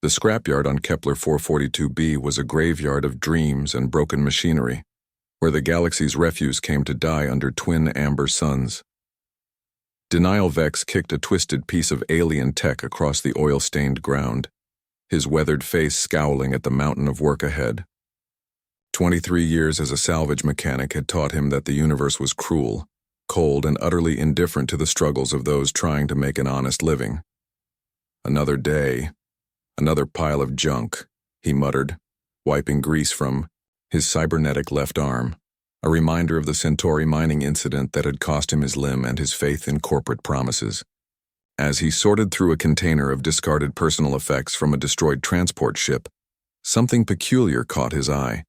The scrapyard on Kepler 442b was a graveyard of dreams and broken machinery, where the galaxy's refuse came to die under twin amber suns. Denial Vex kicked a twisted piece of alien tech across the oil-stained ground, his weathered face scowling at the mountain of work ahead. 23 years as a salvage mechanic had taught him that the universe was cruel, cold, and utterly indifferent to the struggles of those trying to make an honest living. Another day, another pile of junk, he muttered, wiping grease from his cybernetic left arm, a reminder of the Centauri mining incident that had cost him his limb and his faith in corporate promises. As he sorted through a container of discarded personal effects from a destroyed transport ship, something peculiar caught his eye.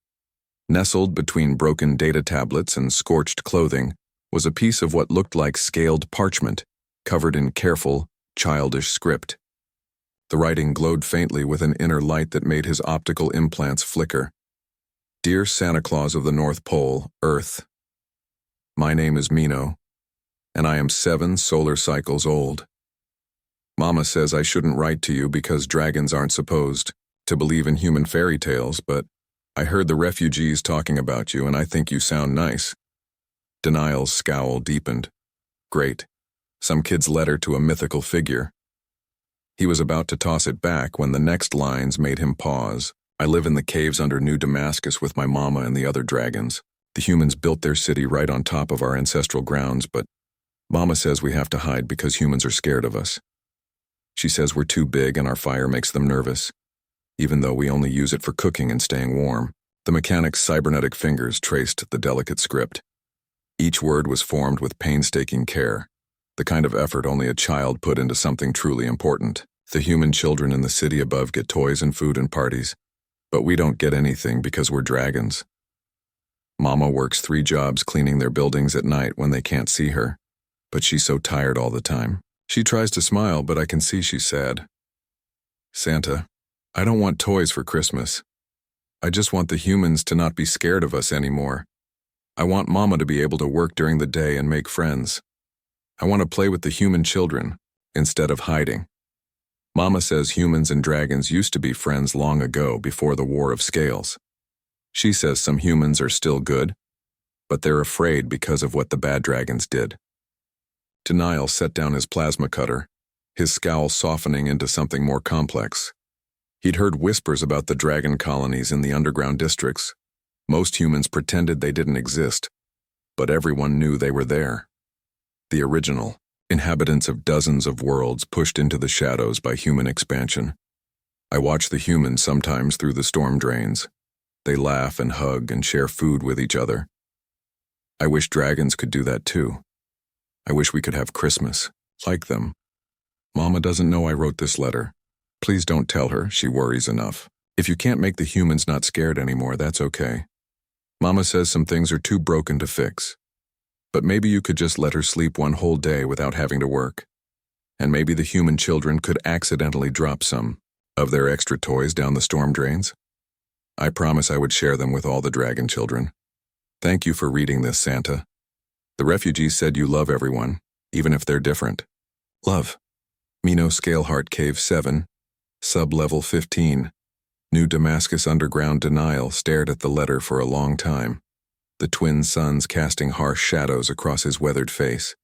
Nestled between broken data tablets and scorched clothing was a piece of what looked like scaled parchment, covered in careful, childish script. The writing glowed faintly with an inner light that made his optical implants flicker. Dear Santa Claus of the North Pole, Earth. My name is Mino, and I am 7 solar cycles old. Mama says I shouldn't write to you because dragons aren't supposed to believe in human fairy tales, but I heard the refugees talking about you and I think you sound nice. Denial's scowl deepened. Great. Some kid's letter to a mythical figure. He was about to toss it back when the next lines made him pause. I live in the caves under New Damascus with my mama and the other dragons. The humans built their city right on top of our ancestral grounds, but Mama says we have to hide because humans are scared of us. She says we're too big and our fire makes them nervous, even though we only use it for cooking and staying warm. The mechanic's cybernetic fingers traced the delicate script. Each word was formed with painstaking care, the kind of effort only a child put into something truly important. The human children in the city above get toys and food and parties, but we don't get anything because we're dragons. Mama works 3 jobs cleaning their buildings at night when they can't see her, but she's so tired all the time. She tries to smile, but I can see she's sad. Santa, I don't want toys for Christmas. I just want the humans to not be scared of us anymore. I want Mama to be able to work during the day and make friends. I want to play with the human children, instead of hiding. Mama says humans and dragons used to be friends long ago before the War of Scales. She says some humans are still good, but they're afraid because of what the bad dragons did. Denial set down his plasma cutter, his scowl softening into something more complex. He'd heard whispers about the dragon colonies in the underground districts. Most humans pretended they didn't exist, but everyone knew they were there. The original, inhabitants of dozens of worlds pushed into the shadows by human expansion. I watch the humans sometimes through the storm drains. They laugh and hug and share food with each other. I wish dragons could do that too. I wish we could have Christmas, like them. Mama doesn't know I wrote this letter. Please don't tell her, she worries enough. If you can't make the humans not scared anymore, that's okay. Mama says some things are too broken to fix. But maybe you could just let her sleep one whole day without having to work. And maybe the human children could accidentally drop some of their extra toys down the storm drains. I promise I would share them with all the dragon children. Thank you for reading this, Santa. The refugees said you love everyone, even if they're different. Love. Mino Scaleheart Cave 7, Sub-Level 15. New Damascus Underground. Denial stared at the letter for a long time, the twin suns casting harsh shadows across his weathered face.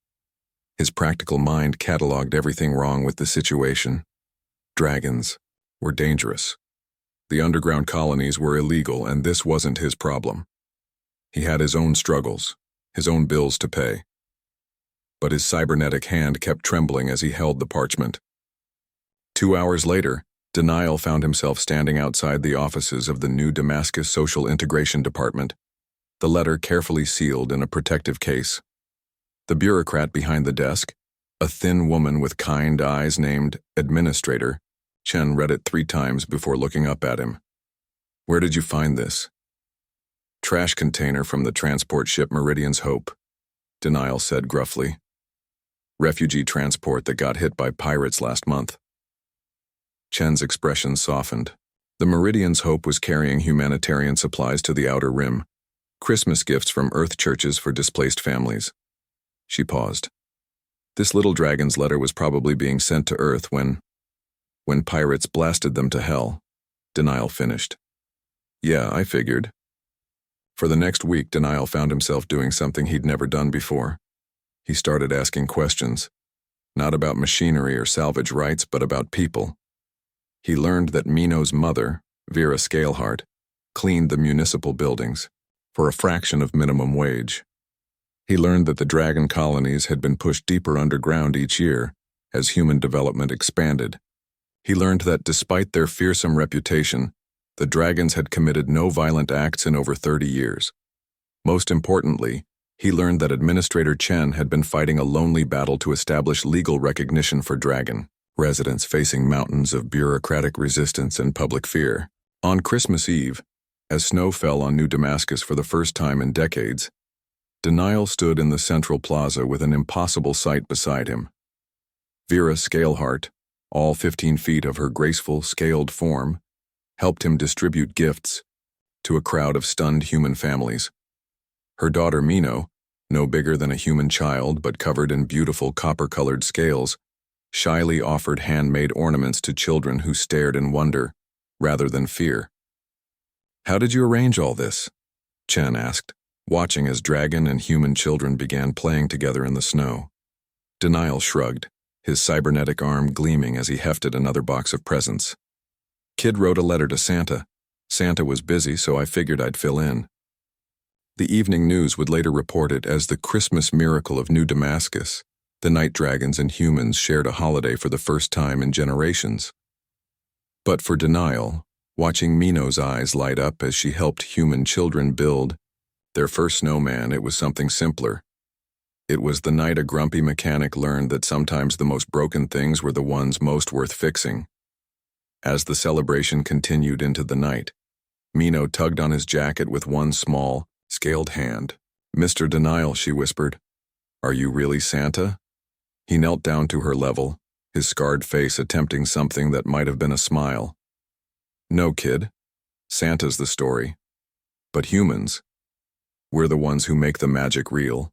His practical mind cataloged everything wrong with the situation. Dragons were dangerous. The underground colonies were illegal, and this wasn't his problem. He had his own struggles, his own bills to pay. But his cybernetic hand kept trembling as he held the parchment. 2 hours later, Denial found himself standing outside the offices of the New Damascus Social Integration Department, the letter carefully sealed in a protective case. The bureaucrat behind the desk, a thin woman with kind eyes named Administrator, Chen read it 3 times before looking up at him. Where did you find this? Trash container from the transport ship Meridian's Hope, Denial said gruffly. Refugee transport that got hit by pirates last month. Chen's expression softened. The Meridian's Hope was carrying humanitarian supplies to the Outer Rim, Christmas gifts from Earth churches for displaced families. She paused. This little dragon's letter was probably being sent to Earth when when pirates blasted them to hell. Denial finished. Yeah, I figured. For the next week, Denial found himself doing something he'd never done before. He started asking questions, not about machinery or salvage rights, but about people. He learned that Mino's mother, Vera Scalehart, cleaned the municipal buildings for a fraction of minimum wage. He learned that the dragon colonies had been pushed deeper underground each year as human development expanded. He learned that despite their fearsome reputation, the dragons had committed no violent acts in over 30 years. Most importantly, he learned that Administrator Chen had been fighting a lonely battle to establish legal recognition for dragon residents facing mountains of bureaucratic resistance and public fear. On Christmas Eve, as snow fell on New Damascus for the first time in decades, Denial stood in the central plaza with an impossible sight beside him. Vera Scalehart, all 15 feet of her graceful, scaled form, helped him distribute gifts to a crowd of stunned human families. Her daughter Mino, no bigger than a human child but covered in beautiful copper-colored scales, shyly offered handmade ornaments to children who stared in wonder rather than fear. "How did you arrange all this?" Chen asked, watching as dragon and human children began playing together in the snow. Denial shrugged, his cybernetic arm gleaming as he hefted another box of presents. "Kid wrote a letter to Santa. Santa was busy, so I figured I'd fill in." The evening news would later report it as the Christmas miracle of New Damascus. The night dragons and humans shared a holiday for the first time in generations. But for Denial, watching Mino's eyes light up as she helped human children build their first snowman, it was something simpler. It was the night a grumpy mechanic learned that sometimes the most broken things were the ones most worth fixing. As the celebration continued into the night, Mino tugged on his jacket with one small, scaled hand. "Mr. Denial," she whispered, "are you really Santa?" He knelt down to her level, his scarred face attempting something that might have been a smile. "No, kid. Santa's the story. But humans, we're the ones who make the magic real."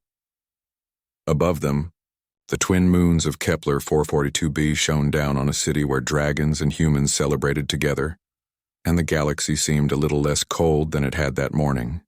Above them, the twin moons of Kepler 442b shone down on a city where dragons and humans celebrated together, and the galaxy seemed a little less cold than it had that morning.